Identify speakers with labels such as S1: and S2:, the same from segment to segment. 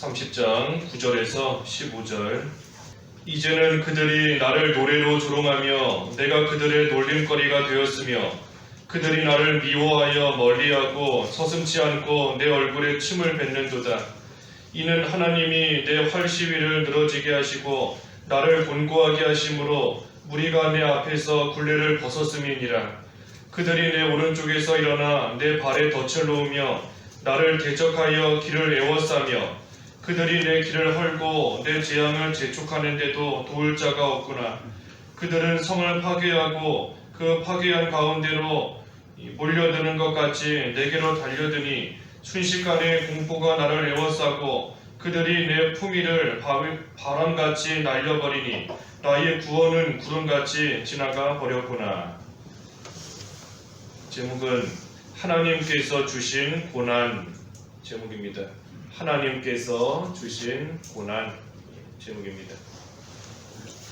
S1: 30장 9절에서 15절. 이제는 그들이 나를 노래로 조롱하며 내가 그들의 놀림거리가 되었으며 그들이 나를 미워하여 멀리하고 서슴지 않고 내 얼굴에 침을 뱉는도다. 이는 하나님이 내 활시위를 늘어지게 하시고 나를 곤고하게 하심으로 무리가 내 앞에서 굴레를 벗었음이니라. 그들이 내 오른쪽에서 일어나 내 발에 덫을 놓으며 나를 대적하여 길을 에워싸며 그들이 내 길을 헐고 내 재앙을 재촉하는데도 도울 자가 없구나. 그들은 성을 파괴하고 그 파괴한 가운데로 몰려드는 것 같이 내게로 달려드니 순식간에 공포가 나를 에워싸고 그들이 내 품위를 바람같이 날려버리니 나의 구원은 구름같이 지나가 버렸구나. 제목은 하나님께서 주신 고난 제목입니다. 하나님께서 주신 고난 제목입니다.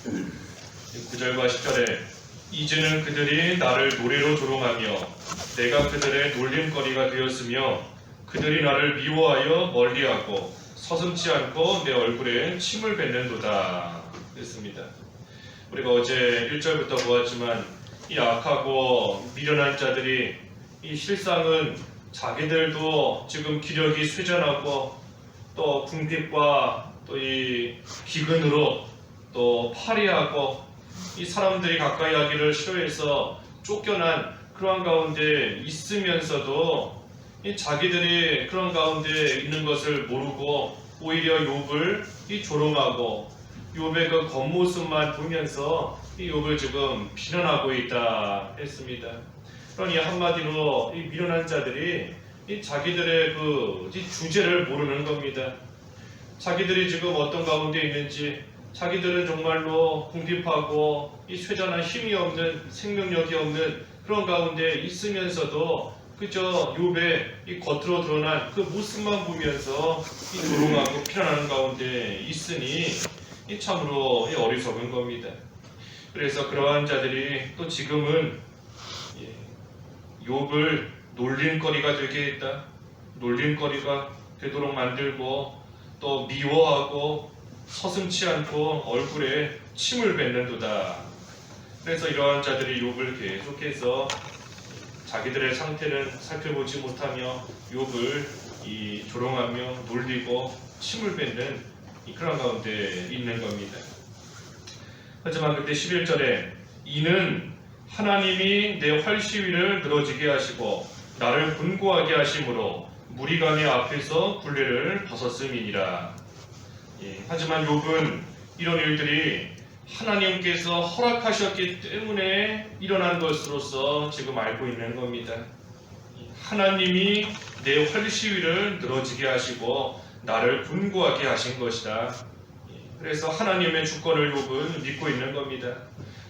S1: 9절과 10절에 이제는 그들이 나를 노래로 조롱하며 내가 그들의 놀림거리가 되었으며 그들이 나를 미워하여 멀리하고 서슴지 않고 내 얼굴에 침을 뱉는도다 했습니다. 우리가 어제 1절부터 보았지만 이 악하고 미련한 자들이 이 실상은 자기들도 지금 기력이 쇠잔하고 또 궁핍과 또 이 기근으로 또 파리하고 이 사람들이 가까이 하기를 싫어해서 쫓겨난 그러한 가운데 있으면서도 이 자기들이 그런 가운데 있는 것을 모르고 오히려 욥을 이 조롱하고 욥의 그 겉모습만 보면서 이 욥을 지금 비난하고 있다 했습니다. 그러니 한마디로 이 미련한 자들이 이 자기들의 그 주제를 모르는 겁니다. 자기들이 지금 어떤 가운데 있는지, 자기들은 정말로 궁핍하고 이 쇠잔한 힘이 없는 생명력이 없는 그런 가운데 있으면서도 그저 욥의 이 겉으로 드러난 그 모습만 보면서 이 조롱하고 비난하는 가운데 있으니 이 참으로 이 어리석은 겁니다. 그래서 그러한 자들이 또 지금은 욥을 놀림거리가 되게 했다. 놀림거리가 되도록 만들고 또 미워하고 서슴지 않고 얼굴에 침을 뱉는도다. 그래서 이러한 자들이 욥을 계속해서 자기들의 상태를 살펴보지 못하며 욥을 조롱하며 놀리고 침을 뱉는 그런 가운데 있는 겁니다. 하지만 그때 11절에 이는 하나님이 내 활시위를 늘어지게 하시고 나를 곤고하게 하심으로 무리가 내 앞에서 굴레를 벗었음이니라. 하지만 욥은 이런 일들이 하나님께서 허락하셨기 때문에 일어난 것으로서 지금 알고 있는 겁니다. 하나님이 내 활시위를 늘어지게 하시고 나를 곤고하게 하신 것이다. 그래서 하나님의 주권을 욥은 믿고 있는 겁니다.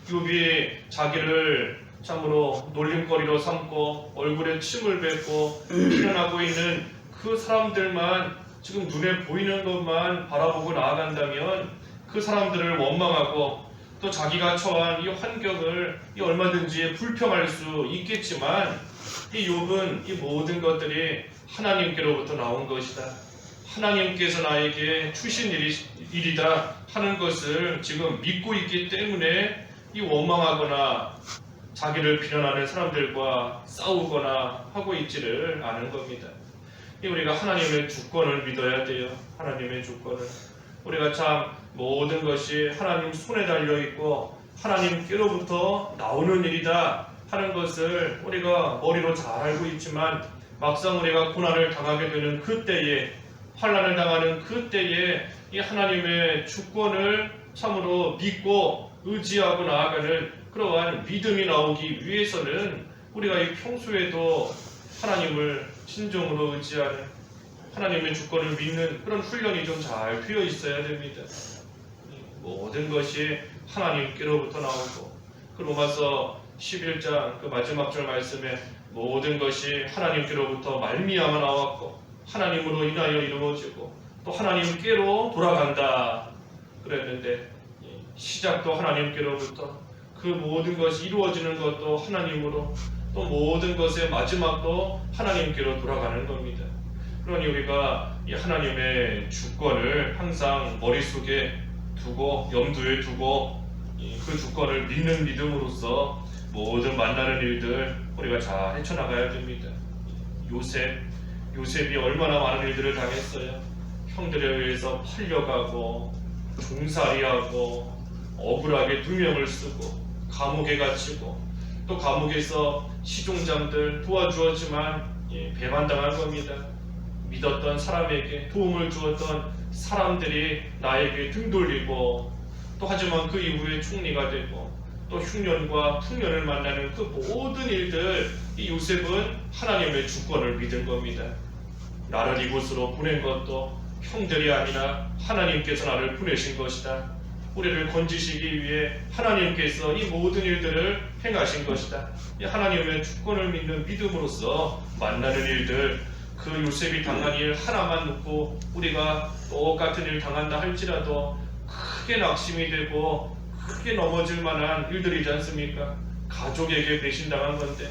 S1: 욥이 자기를 참으로 놀림거리로 삼고 얼굴에 침을 뱉고 비난하고 있는 그 사람들만 지금 눈에 보이는 것만 바라보고 나아간다면 그 사람들을 원망하고 또 자기가 처한 이 환경을 얼마든지 불평할 수 있겠지만 이 욥은 이 모든 것들이 하나님께로부터 나온 것이다. 하나님께서 나에게 주신 일이다 하는 것을 지금 믿고 있기 때문에 이 원망하거나 자기를 비난하는 사람들과 싸우거나 하고 있지를 않은 겁니다. 우리가 하나님의 주권을 믿어야 돼요. 하나님의 주권을. 우리가 참 모든 것이 하나님 손에 달려있고 하나님께로부터 나오는 일이다 하는 것을 우리가 머리로 잘 알고 있지만 막상 우리가 고난을 당하게 되는 그때에 환난을 당하는 그때에 이 하나님의 주권을 참으로 믿고 의지하고 나아가는 그러한 믿음이 나오기 위해서는 우리가 이 평소에도 하나님을 진정으로 의지하는 하나님의 주권을 믿는 그런 훈련이 좀 잘 되어 있어야 됩니다. 모든 것이 하나님께로부터 나오고 그 로마서 11장 그 마지막 절 말씀에 모든 것이 하나님께로부터 말미암아 나왔고 하나님으로 인하여 이루어지고 또 하나님께로 돌아간다 그랬는데 시작도 하나님께로부터 그 모든 것이 이루어지는 것도 하나님으로 또 모든 것의 마지막도 하나님께로 돌아가는 겁니다. 그러니 우리가 이 하나님의 주권을 항상 머릿속에 두고 염두에 두고 그 주권을 믿는 믿음으로써 모든 만나는 일들 우리가 잘 헤쳐나가야 됩니다. 요셉이 얼마나 많은 일들을 당했어요. 형들에 의해서 팔려가고 종살이하고 억울하게 누명을 쓰고 감옥에 갇히고 또 감옥에서 시종장들 도와주었지만 배반당한 겁니다. 믿었던 사람에게 도움을 주었던 사람들이 나에게 등 돌리고 또 하지만 그 이후에 총리가 되고 또 흉년과 풍년을 만나는 그 모든 일들 이 요셉은 하나님의 주권을 믿은 겁니다. 나를 이곳으로 보낸 것도 형들이 아니라 하나님께서 나를 보내신 것이다. 우리를 건지시기 위해 하나님께서 이 모든 일들을 행하신 것이다. 이 하나님의 주권을 믿는 믿음으로써 만나는 일들 그 요셉이 당한 일 하나만 놓고 우리가 똑같은 일 당한다 할지라도 크게 낙심이 되고 크게 넘어질 만한 일들이지 않습니까? 가족에게 배신당한 건데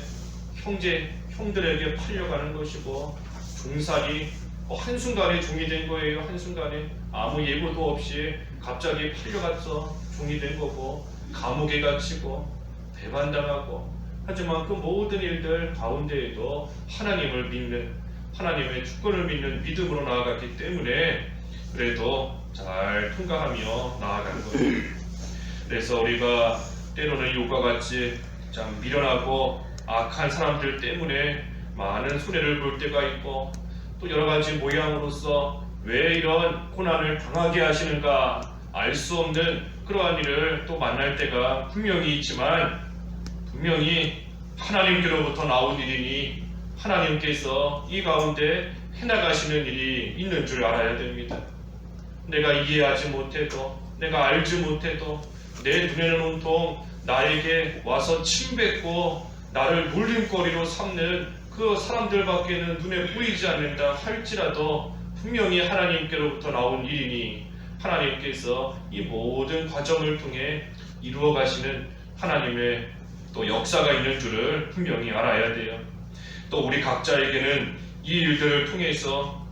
S1: 형들에게 팔려가는 것이고 종살이 한순간에 종이 된 거예요. 한순간에 아무 예고도 없이 갑자기 팔려가서 종이 된 거고 감옥에 갇히고 배반당하고 하지만 그 모든 일들 가운데에도 하나님을 믿는 하나님의 주권을 믿는 믿음으로 나아갔기 때문에 그래도 잘 통과하며 나아가는 겁니다. 그래서 우리가 때로는 이웃과 같이 참 미련하고 악한 사람들 때문에 많은 손해를 볼 때가 있고 또 여러 가지 모양으로서 왜 이런 고난을 당하게 하시는가 알 수 없는 그러한 일을 또 만날 때가 분명히 있지만 분명히 하나님께로부터 나온 일이니 하나님께서 이 가운데 해나가시는 일이 있는 줄 알아야 됩니다. 내가 이해하지 못해도 내가 알지 못해도 내 눈에는 온통 나에게 와서 침뱉고 나를 놀림거리로 삼는 그 사람들밖에는 눈에 보이지 않는다 할지라도 분명히 하나님께로부터 나온 일이니 하나님께서 이 모든 과정을 통해 이루어 가시는 하나님의 또 역사가 있는 줄을 분명히 알아야 돼요. 또 우리 각자에게는 이 일들을 통해서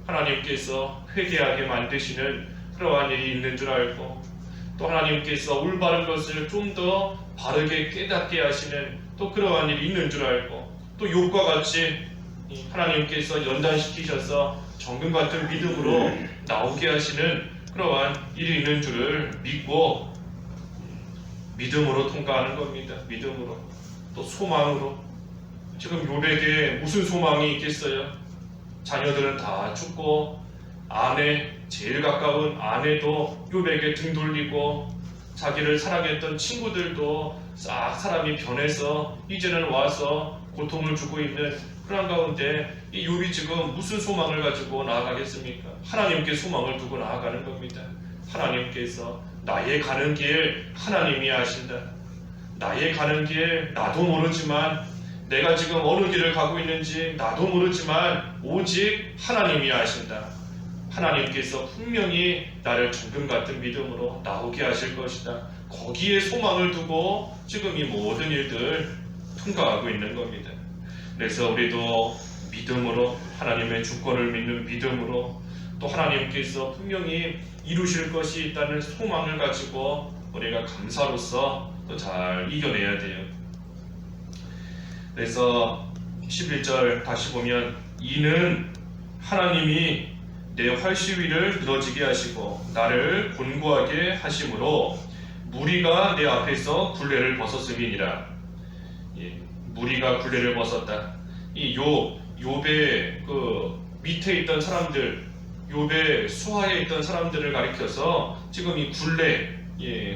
S1: 하나님께서 회개하게 만드시는 그러한 일이 있는 줄 알고 또 하나님께서 올바른 것을 좀 더 바르게 깨닫게 하시는 또 그러한 일이 있는 줄 알고 또 욥과 같이 하나님께서 연단시키셔서 정금 같은 믿음으로 나오게 하시는 그러한 일이 있는 줄을 믿고 믿음으로 통과하는 겁니다. 믿음으로 또 소망으로 지금 욥에게 무슨 소망이 있겠어요? 자녀들은 다 죽고 제일 가까운 아내도 욥에게 등 돌리고 자기를 사랑했던 친구들도 싹 사람이 변해서 이제는 와서 고통을 주고 있는 그런 가운데 이 욥이 지금 무슨 소망을 가지고 나아가겠습니까? 하나님께 소망을 두고 나아가는 겁니다. 하나님께서 나의 가는 길 하나님이 아신다. 나의 가는 길 나도 모르지만 내가 지금 어느 길을 가고 있는지 나도 모르지만 오직 하나님이 아신다. 하나님께서 분명히 나를 정금 같은 믿음으로 나오게 하실 것이다. 거기에 소망을 두고 지금 이 모든 일들 통과하고 있는 겁니다. 그래서 우리도 믿음으로 하나님의 주권을 믿는 믿음으로 또 하나님께서 분명히 이루실 것이 있다는 소망을 가지고 우리가 감사로서 또 잘 이겨내야 돼요. 그래서 11절 다시 보면 이는 하나님이 내 활시위를 늘어지게 하시고 나를 곤고하게 하심으로 무리가 내 앞에서 굴레를 벗었음이니라. 무리가 굴레를 벗었다. 이 욥의 그 밑에 있던 사람들, 욥의 수하에 있던 사람들을 가리켜서 지금 이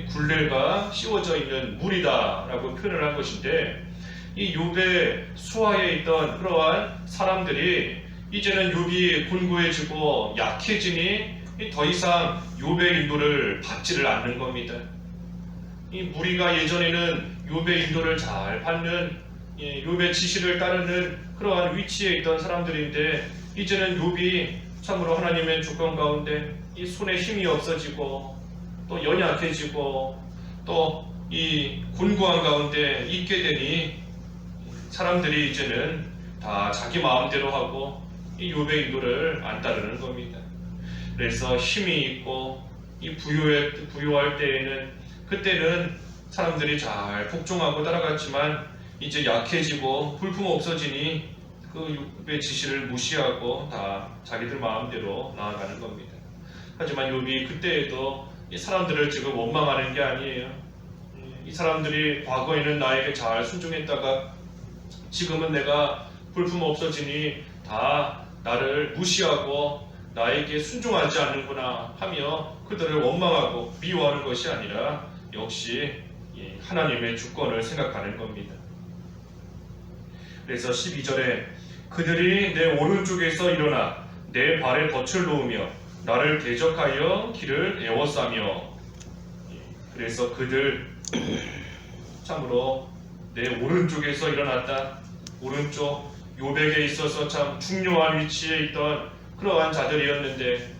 S1: 굴레가 씌워져 있는 물이다라고 표현을 한 것인데 이 욥의 수하에 있던 그러한 사람들이 이제는 욥이 곤고해지고 약해지니 더 이상 욥의 인도를 받지를 않는 겁니다. 이 무리가 예전에는 욥의 인도를 잘 받는 욥의 지시를 따르는 그러한 위치에 있던 사람들인데 이제는 욥이 참으로 하나님의 주권 가운데 이 손에 힘이 없어지고 또 연약해지고 또 이 곤고한 가운데 있게 되니 사람들이 이제는 다 자기 마음대로 하고 이 욥의 이도를 안 따르는 겁니다. 그래서 힘이 있고 이 부유할 때에는 그때는 사람들이 잘 복종하고 따라갔지만 이제 약해지고 불품 없어지니 그 욥의 지시를 무시하고 다 자기들 마음대로 나아가는 겁니다. 하지만 욥이 그때에도 이 사람들을 지금 원망하는 게 아니에요. 이 사람들이 과거에는 나에게 잘 순종했다가 지금은 내가 불품 없어지니 다 나를 무시하고 나에게 순종하지 않는구나 하며 그들을 원망하고 미워하는 것이 아니라 역시 하나님의 주권을 생각하는 겁니다. 그래서 12절에 그들이 내 오른쪽에서 일어나 내 발에 덫을 놓으며 나를 대적하여 길을 에워싸며, 그래서 그들 참으로 내 오른쪽에서 일어났다. 오른쪽 욥에게 있어서 참 중요한 위치에 있던 그러한 자들이었는데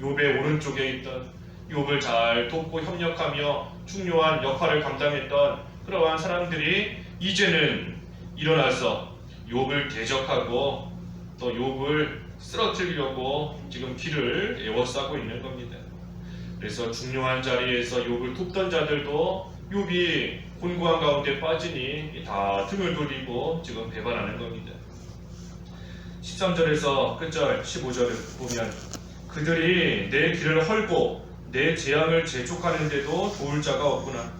S1: 욥의 오른쪽에 있던 욥을 잘 돕고 협력하며 중요한 역할을 감당했던 그러한 사람들이 이제는 일어나서 욥을 대적하고 또 욥을 쓰러뜨리려고 지금 길을 에워싸고 있는 겁니다. 그래서 중요한 자리에서 욥을 돕던 자들도 욥이 곤고한 가운데 빠지니 다 등을 돌리고 지금 배반하는 겁니다. 13절에서 끝절 15절을 보면 그들이 내 길을 헐고 내 재앙을 재촉하는데도 도울 자가 없구나.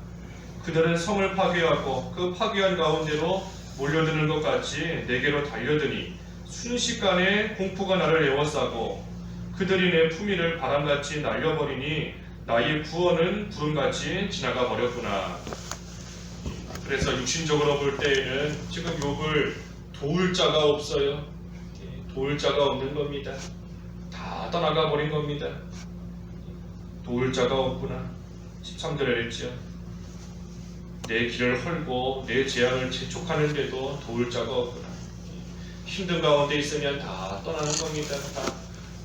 S1: 그들은 성을 파괴하고 그 파괴한 가운데로 몰려드는 것 같이 내게로 달려드니 순식간에 공포가 나를 에워싸고 그들이 내 품위를 바람같이 날려버리니 나의 구원은 구름같이 지나가 버렸구나. 그래서 육신적으로 볼 때에는 지금 욥을 도울 자가 없어요. 도울 자가 없는 겁니다. 다 떠나가 버린 겁니다. 도울 자가 없구나. 13절에 했죠. 내 길을 헐고 내 재앙을 재촉하는데도 도울 자가 없구나. 힘든 가운데 있으면 다 떠나는 겁니다. 다.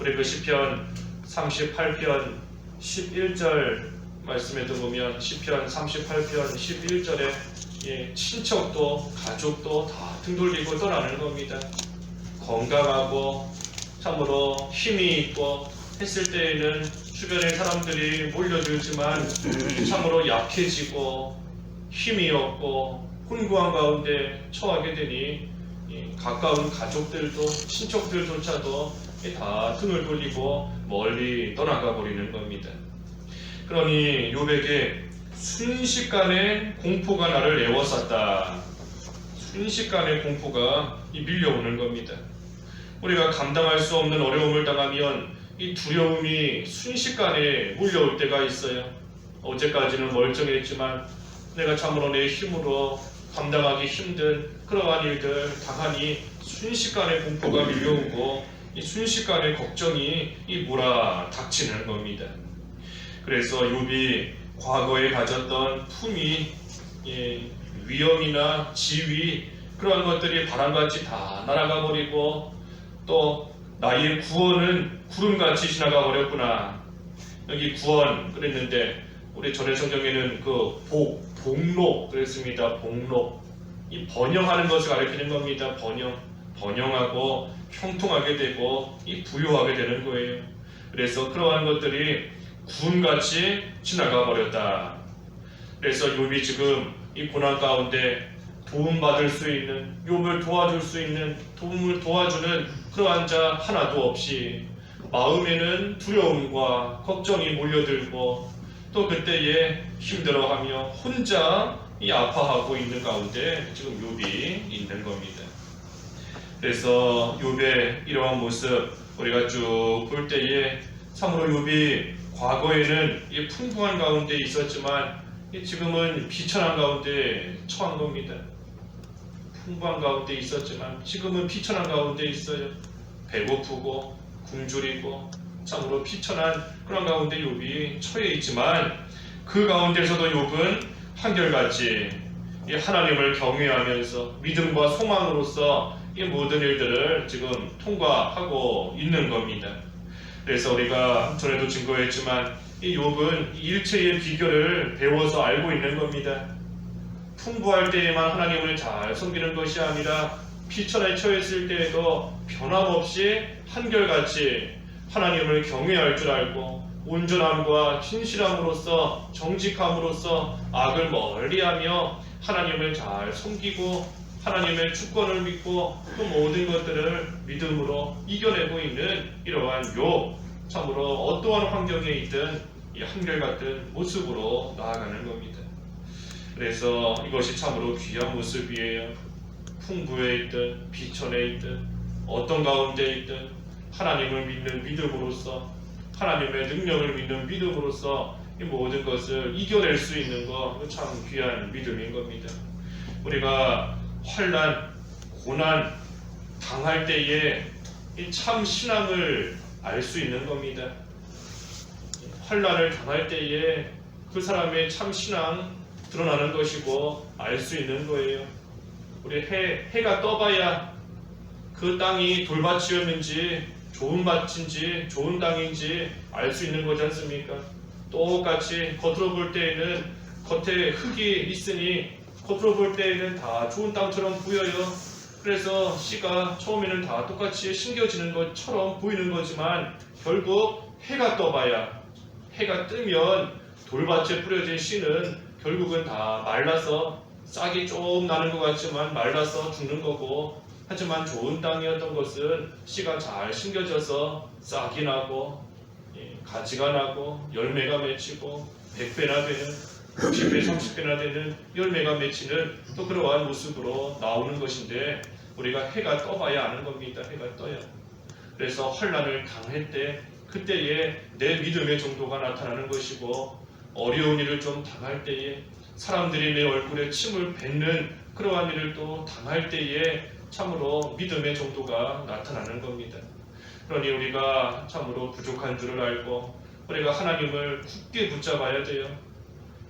S1: 우리 그 시편 38편 11절 말씀에도 보면 시편 38편 11절에 친척도 가족도 다 등 돌리고 떠나는 겁니다. 건강하고 참으로 힘이 있고 했을 때에는 주변의 사람들이 몰려들지만 참으로 약해지고 힘이 없고 혼고한 가운데 처하게 되니 가까운 가족들도 친척들조차도 다 등을 돌리고 멀리 떠나가 버리는 겁니다. 그러니 욥에게 순식간에 공포가 나를 에워쌌다. 순식간에 공포가 밀려오는 겁니다. 우리가 감당할 수 없는 어려움을 당하면 이 두려움이 순식간에 몰려올 때가 있어요. 어제까지는 멀쩡했지만 내가 참으로 내 힘으로 감당하기 힘든 그러한 일들 당하니 순식간에 공포가 밀려오고 이 순식간에 걱정이 몰아닥치는 겁니다. 그래서 욥이 과거에 가졌던 품위, 위엄이나 지위 그러한 것들이 바람같이 다 날아가 버리고 또 나의 구원은 구름같이 지나가 버렸구나. 여기 구원 그랬는데 우리 전에 성경에는 그 복록 그랬습니다. 복록. 이 번영하는 것을 가리키는 겁니다. 번영하고 형통하게 되고 이 부유하게 되는 거예요. 그래서 그러한 것들이 구름같이 지나가 버렸다. 그래서 욥이 지금 이 고난 가운데 도움받을 수 있는, 욥을 도와줄 수 있는, 도움을 도와주는 그러한 자 하나도 없이 마음에는 두려움과 걱정이 몰려들고 또 그때에 힘들어하며 혼자 아파하고 있는 가운데 지금 욥이 있는 겁니다. 그래서 욥의 이러한 모습 우리가 쭉 볼 때에 참으로 욥이 과거에는 이 풍부한 가운데 있었지만 지금은 비천한 가운데 처한 겁니다. 풍부한 가운데 있었지만 지금은 비천한 가운데 있어요. 배고프고 굶주리고 참으로 비천한 그런 가운데 욥이 처해 있지만 그 가운데서도 욥은 한결같이 이 하나님을 경외하면서 믿음과 소망으로서 이 모든 일들을 지금 통과하고 있는 겁니다. 그래서 우리가 전에도 증거했지만 이 욥은 일체의 비결을 배워서 알고 있는 겁니다. 풍부할 때에만 하나님을 잘 섬기는 것이 아니라 비천에 처했을 때에도 변함없이 한결같이 하나님을 경외할 줄 알고 온전함과 진실함으로써 정직함으로써 악을 멀리하며 하나님을 잘 섬기고 하나님의 주권을 믿고 그 모든 것들을 믿음으로 이겨내고 있는 이러한 욥, 참으로 어떠한 환경에 있든 이 한결같은 모습으로 나아가는 겁니다. 그래서 이것이 참으로 귀한 모습이에요. 풍부에 있든 비천에 있든 어떤 가운데 있든 하나님을 믿는 믿음으로써 하나님의 능력을 믿는 믿음으로써 이 모든 것을 이겨낼 수 있는 거 참 귀한 믿음인 겁니다. 우리가 환난, 고난 당할 때에 이 참 신앙을 알 수 있는 겁니다. 환난을 당할 때에 그 사람의 참 신앙 드러나는 것이고 알 수 있는 거예요. 우리 해가 떠봐야 그 땅이 돌밭이었는지 좋은 밭인지 좋은 땅인지 알 수 있는 거지 않습니까? 똑같이 겉으로 볼 때에는 겉에 흙이 있으니 겉으로 볼 때에는 다 좋은 땅처럼 보여요. 그래서 씨가 처음에는 다 똑같이 심겨지는 것처럼 보이는 거지만 결국 해가 떠봐야 해가 뜨면 돌밭에 뿌려진 씨는 결국은 다 말라서 싹이 좀 나는 것 같지만 말라서 죽는 거고, 하지만 좋은 땅이었던 것은 씨가 잘 심겨져서 싹이 나고 가지가 나고 열매가 맺히고 100배나 되는 60배 30배나 되는 열매가 맺히는 또 그러한 모습으로 나오는 것인데, 우리가 해가 떠봐야 아는 겁니다. 해가 떠야. 그래서 환난을 당할 때 그때에 내 믿음의 정도가 나타나는 것이고, 어려운 일을 좀 당할 때에 사람들이 내 얼굴에 침을 뱉는 그러한 일을 또 당할 때에 참으로 믿음의 정도가 나타나는 겁니다. 그러니 우리가 참으로 부족한 줄을 알고 우리가 하나님을 굳게 붙잡아야 돼요.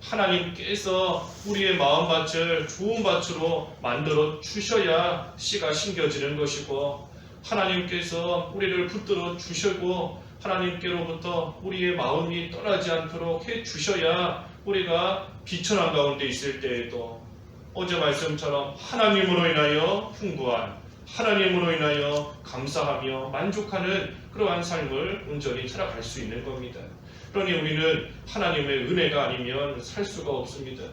S1: 하나님께서 우리의 마음밭을 좋은 밭으로 만들어 주셔야 씨가 심겨지는 것이고, 하나님께서 우리를 붙들어 주시고 하나님께로부터 우리의 마음이 떠나지 않도록 해 주셔야 우리가 비천한 가운데 있을 때에도 어제 말씀처럼 하나님으로 인하여 풍부한, 하나님으로 인하여 감사하며 만족하는 그러한 삶을 온전히 살아갈 수 있는 겁니다. 그러니 우리는 하나님의 은혜가 아니면 살 수가 없습니다.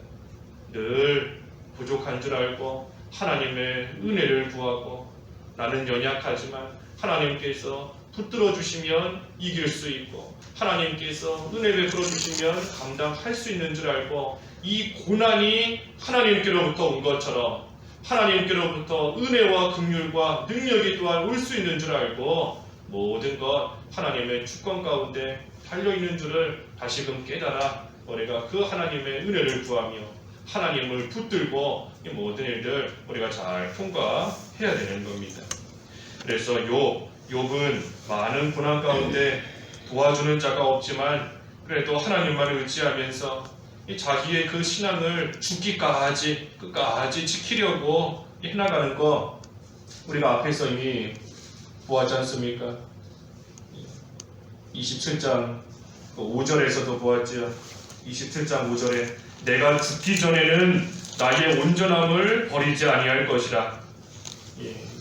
S1: 늘 부족한 줄 알고 하나님의 은혜를 구하고, 나는 연약하지만 하나님께서 붙들어 주시면 이길 수 있고 하나님께서 은혜 베풀어 주시면 감당할 수 있는 줄 알고, 이 고난이 하나님께로부터 온 것처럼 하나님께로부터 은혜와 긍휼과 능력이 또한 올 수 있는 줄 알고 모든 것 하나님의 주권 가운데 달려있는 줄을 다시금 깨달아 우리가 그 하나님의 은혜를 구하며 하나님을 붙들고 이 모든 일들 우리가 잘 통과해야 되는 겁니다. 그래서 욥은 많은 고난 가운데 도와주는 자가 없지만 그래도 하나님만을 의지하면서 이 자기의 그 신앙을 죽기까지 끝까지 지키려고 해나가는 거 우리가 앞에서 이미 보았지 않습니까? 27장 5절에서도 보았죠. 27장 5절에 내가 죽기 전에는 나의 온전함을 버리지 아니할 것이라.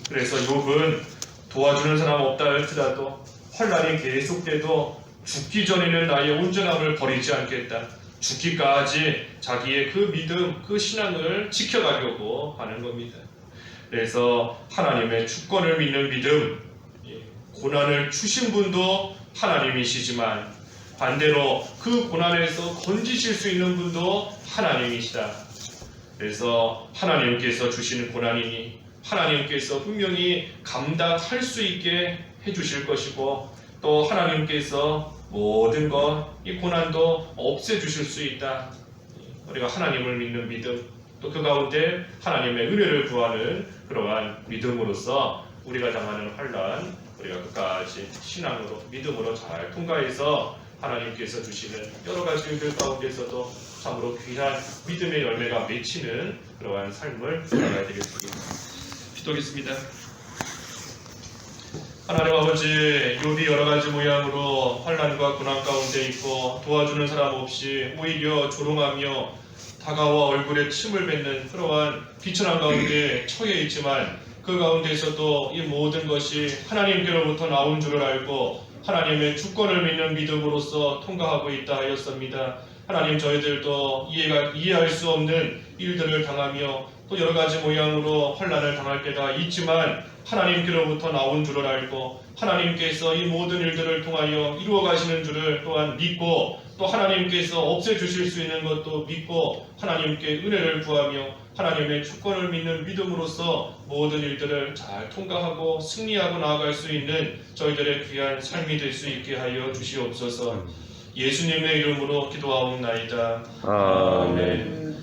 S1: 그래서 욥은 도와주는 사람 없다 할지라도 환난이 계속돼도 죽기 전에는 나의 온전함을 버리지 않겠다. 죽기까지 자기의 그 믿음, 그 신앙을 지켜가려고 하는 겁니다. 그래서 하나님의 주권을 믿는 믿음, 고난을 주신 분도 하나님이시지만 반대로 그 고난에서 건지실 수 있는 분도 하나님이시다. 그래서 하나님께서 주시는 고난이니 하나님께서 분명히 감당할 수 있게 해주실 것이고, 또 하나님께서 모든 것, 이 고난도 없애주실 수 있다. 우리가 하나님을 믿는 믿음, 또 그 가운데 하나님의 은혜를 구하는 그러한 믿음으로써 우리가 당하는 환난, 우리가 끝까지 신앙으로 믿음으로 잘 통과해서 하나님께서 주시는 여러 가지 일들 가운데서도 참으로 귀한 믿음의 열매가 맺히는 그러한 삶을 살아가야 되겠습니다. 기도하겠습니다. 하나님 아버지, 욥이 여러 가지 모양으로 환난과 고난 가운데 있고 도와주는 사람 없이 오히려 조롱하며 다가와 얼굴에 침을 뱉는 그러한 비천한 가운데 처해 있지만 그 가운데서도 이 모든 것이 하나님께로부터 나온 줄을 알고 하나님의 주권을 믿는 믿음으로써 통과하고 있다 하였습니다. 하나님, 저희들도 이해할 수 없는 일들을 당하며 또 여러 가지 모양으로 환난을 당할 때가 있지만 하나님께로부터 나온 줄을 알고 하나님께서 이 모든 일들을 통하여 이루어 가시는 줄을 또한 믿고 또 하나님께서 없애주실 수 있는 것도 믿고 하나님께 은혜를 구하며 하나님의 주권을 믿는 믿음으로써 모든 일들을 잘 통과하고 승리하고 나아갈 수 있는 저희들의 귀한 삶이 될 수 있게 하여 주시옵소서. 예수님의 이름으로 기도하옵나이다. 아멘.